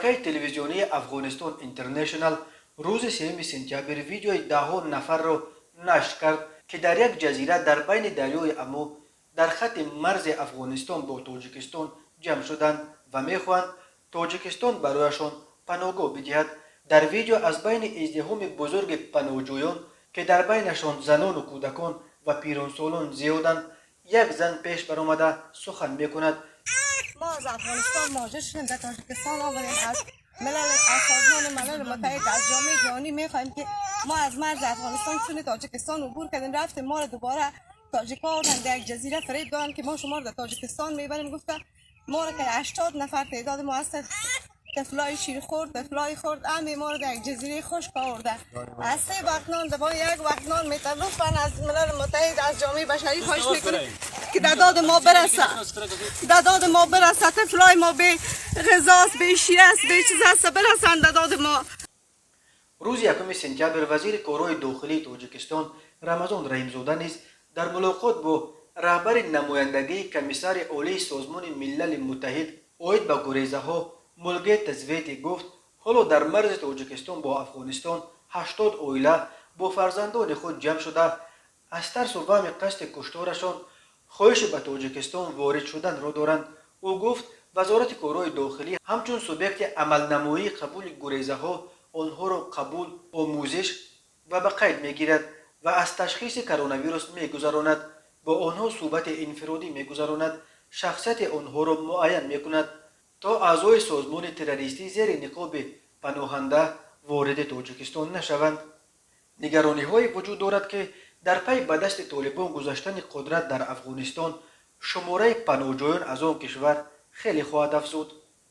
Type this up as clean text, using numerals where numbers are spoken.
شبکه تلویزیونی افغانستان اینترنشنال روز 3 سپتامبر ویدیوی 10 نفر را نشر کرد که در یک جزیره در بین دریای امو در خط مرز افغانستان با تاجیکستان جمع شدند و میخواهند تاجیکستان برایشان پناهگاه بدهد. در ویدیو از بین ازدحام بزرگ پناهجویان که در بینشان زنان و کودکان و پیرانسالان زیادند، یک زن پیش برآمده سخن میکند. ما از افغانستان مهاجر شدیم در تاجیکستان آمدیم. از سازمان ملل متحد از جامعه جهانی میخواهیم که ما از مرز افغانستان چون تاجیکستان عبور کردیم رفتیم، ما را دوباره تاجیکا آوردن در یک جزیره فریب دادن که ما شما را در تاجیکستان میبریم. گفتن ما را که 80 نفر تعداد ما هست، طفلای شیر خورد، طفلای خورد، امی ما رو در یک جزیره خشک آورده. از 3 وقت نان دبا یک وقت نان میتن. لطفاً از ملل متحد از جامعه بشری خواهش میکنیم که داد ما برسه، داد ما برسه. طفلای ما به غذاست، به شیر است، به چیز است، برسن داد ما. روز 1 سپتامبر وزیر کارهای داخلی تاجیکستان رمضان رحیمزاده نیز در ملاقات با رهبر نمایندگی کمیسر عالی سازمان ملل متحد عاید به گریزه‌ها مولگه تزویتی گفت حالا در مرز تاجیکستان با افغانستان 80 عائله با فرزندان خود جمع شده از ترس و وهم قصد کشتارشان خواهش به تاجیکستان وارد شدن را دارند. او گفت وزارت کارهای داخلی همچون سوبیکت عملنمایی قبول گریزه‌ها آنها را قبول، آموزش و به قید میگیرد و از تشخیص کرونا ویروس میگذراند، با آنها صحبت انفرادی میگذراند، شخصیت آنها را معین میکند تا اعضای سازمان تروریستی زیر نقاب پناهنده وارد تاجیکستان نشوند. نگرانی های وجود دارد که در پی به دست طالبان گذاشتن قدرت در افغانستان شماره پناهجویان از آن کشور خیلی خواهد افزود.